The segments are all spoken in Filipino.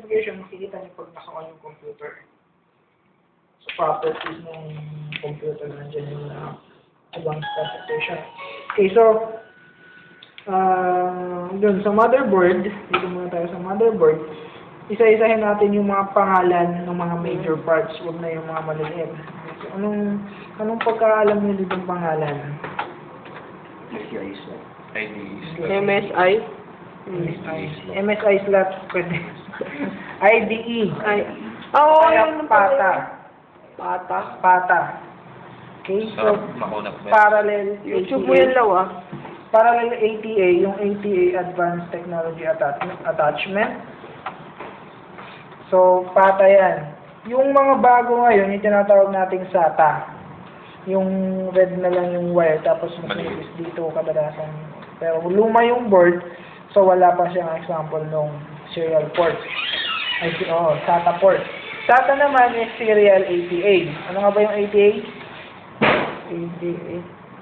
specification, makikita niyo pag naka-on yung computer. So, properties ng computer, nandiyan yung advanced specification. Okay, so, dun sa motherboard, dito muna tayo sa motherboard, isa-isahin natin yung mga pangalan ng mga major parts, huwag na yung mga maliliit. So, anong pagkaalam niyo dito ng pangalan? MSI. MSI slot, pwede. IDE. Oo, Kaya yun PATA. Pata. Okay, so, parallel YouTube mo yan, Law, ah. Parallel ATA, yung ATA Advanced Technology Attachment. So, PATA yan. Yung mga bago ngayon, yung tinatawag nating SATA. Yung red na lang yung wire, tapos mas dito kadalasan. Pero luma yung board, so wala pa siyang example nung serial port. SATA port. SATA naman is serial ATA. Ano nga ba yung ATA? ATA.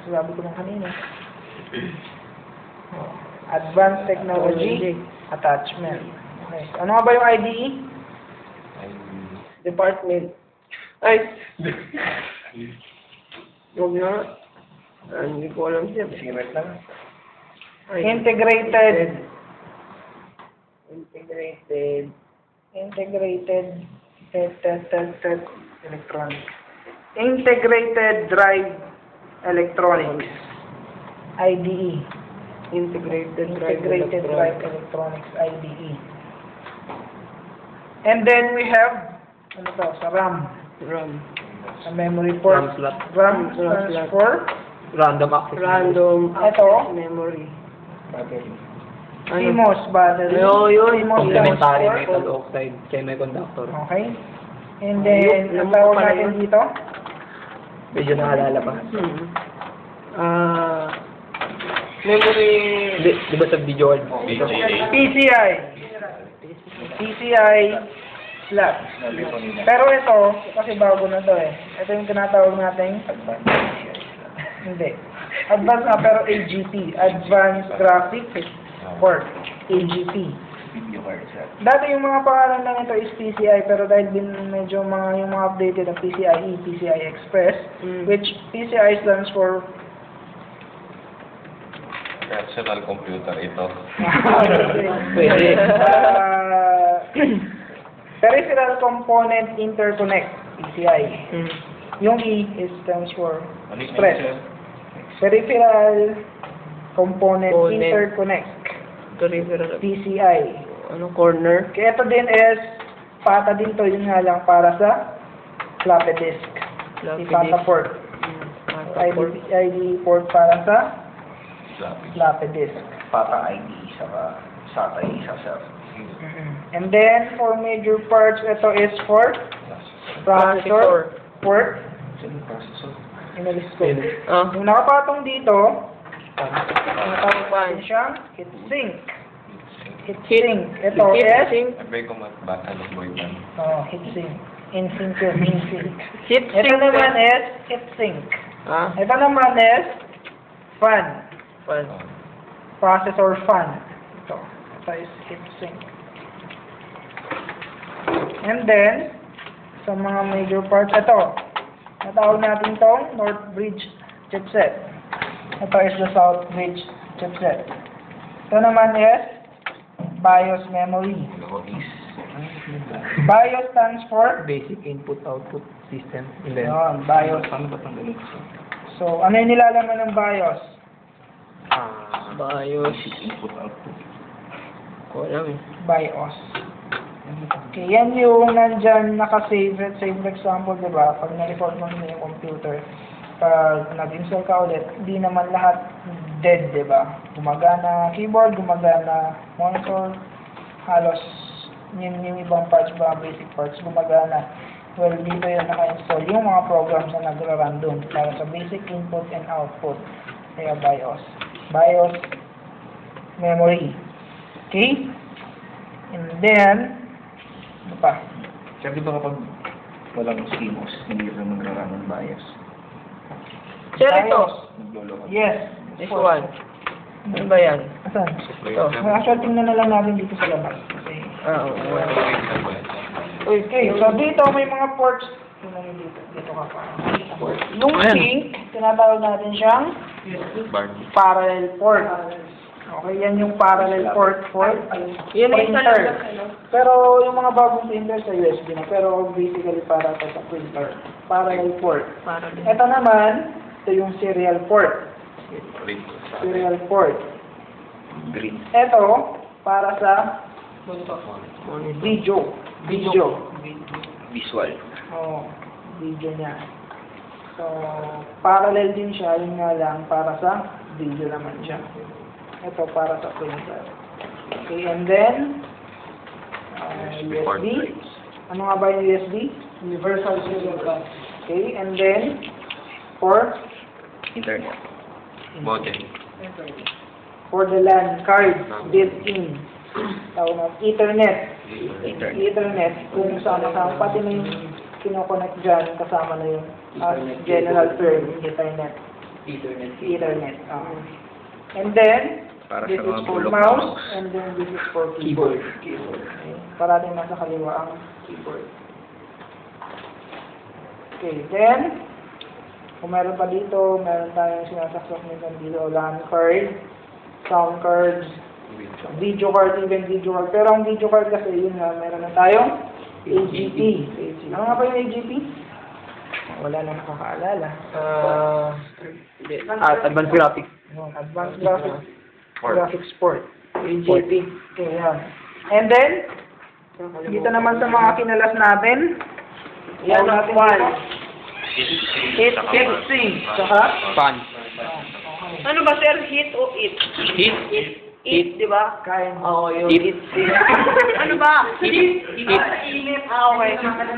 Sabi ko nung kanina. Advanced Technology Attachment. Okay. Ano nga ba yung IDE? Department. Ay! Huwag na. Hindi ko alam siya. Secret lang. Integrated Drive Electronics. IDE. Integrated Drive Electronics, IDE. And then we have, ano to, sa RAM. Sa memory port. RAM stands for Random access. ito, memory. CMOS battery. Yun. CMOS Complementary stands for, metal oxide semiconductor. okay. And then, ang tawag natin dito, Medyo naalala pa. Memory. Di ba sa video call? PCI. PCI slot. Pero ito, kasi bago na to eh. Ito yung tinatawag natin hindi. Advanced na pero AGP. Advanced Graphics Port. AGP. Dati yung mga pangalan lang ito is PCI pero dahil din medyo yung mga updated ang PCIe, PCI Express, which PCI stands for Personal computer ito. Pwede. Peripheral Component Interconnect, PCI. Yung E stands for Express. Peripheral Component Interconnect, PCI. Ano, corner? Kaya ito din is PATA din to, yun nga lang para sa floppy disk. PATA port. ID port para sa floppy disk. PATA ID saka SATA isa sa And then, for major parts, ito is for processor port. Inalis ko. Yung nakapatong dito, natawag pa siyang heatsink. Heatsink. Ito is Sabi ko magbata ng boy man. heatsink. In-sync yun, in-sync. Heatsink. Ito naman is heatsink. Ito naman is fan. Processor fan. Ito is heatsink. And then, sa mga major parts, ito. Natawag natin itong North Bridge chipset. Ito is the South Bridge chipset. Ito naman is BIOS memory. BIOS stands for Basic Input-Output System. yun, BIOS. So, ano yung nilalaman ng BIOS? BIOS. Ko alam eh. BIOS. Okay, yan yung nandyan naka-save. Let's say, for example, diba, pag na-report mo na yung computer, pag nag-install ka ulit, hindi naman lahat dead, diba? Gumagana keyboard, gumagana monitor, halos yung ibang parts ba, basic parts, gumagana. Well, dito yung naka-install yung mga programs na nagra-random para sa basic input and output. Kaya BIOS. BIOS memory. Okay? And then, ano pa? Sir, di ba kapag walang CMOS, hindi rin magraramang bias? Sir, ito. Naglolo ka. Yes. This one. Ano ba yan? Asan? Ito. Actually, tingnan na lang natin dito sa labas. Okay. Oo. Okay, so dito may mga ports. Dito ka pa. Yung sync, tinatawag natin siyang parallel port. Okay, yan yung parallel port for Yan ay printer. talaga. Pero yung mga bagong printer sa USB na, pero basically para sa printer. Parallel port. Ito naman, ito yung serial port. Serial port. Green. Ito, para sa video. Visual. Oo, video niya. So, parallel din siya, yun nga lang, para sa video naman siya. Ito, para sa printer. Okay, and then, USB. Ano nga ba yung USB? Universal Serial Bus. Okay, and then, for Internet. for the LAN card built-in. Tawag na, Ethernet. Ethernet. Kung sama-sama, pati na yung kinoconnect dyan, kasama na yung general term, Ethernet. Ethernet. And then, Para this sa is mga for bulok mouse, and then this is for keyboard. Okay. Parating nasa kaliwa ang keyboard. Okay, then, kung meron pa dito, meron tayong sinasaksak minsan dito, LAN card, sound cards, video card, even video card. Pero ang video card kasi, yun nga, meron na tayong AGP. Ano nga ba yung AGP? Wala na nakakaalala. Advanced graphics. Advanced graphics port. AGP. Okay, yan. And then, dito naman sa mga kinalas natin, yan natin dito. Hit sync. Saka? Pan. Ano ba, sir? Hit o it? It, di ba? Kain. Oo, yung It. it. Ano ba? Hit. Init. Okay.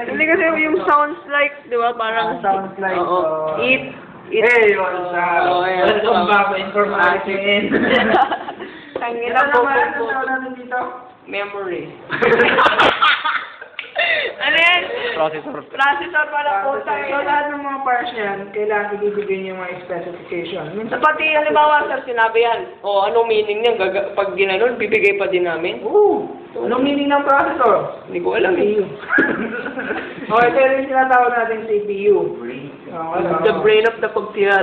Hindi kasi yung sounds like, di ba, parang... Sounds like, Oo. It. Hey, what's Oo, up? ayan. Welcome back to Information. Ang Ito ina po naman, po. ano natin dito? Memory. Ano yan? Processor. Processor pala po So, tayo. lahat ng mga parts yan, kailangan ibibigay niyo yung mga specification. Minsan, Pati, halimbawa, sir, sinabi yan. O, anong meaning niyan? Pag ginanon, bibigay pa din namin? anong meaning ng processor? Hindi ko alam eh. CPU. Okay, pero yung tinatawag natin CPU. Okay, The brain of the pagtira.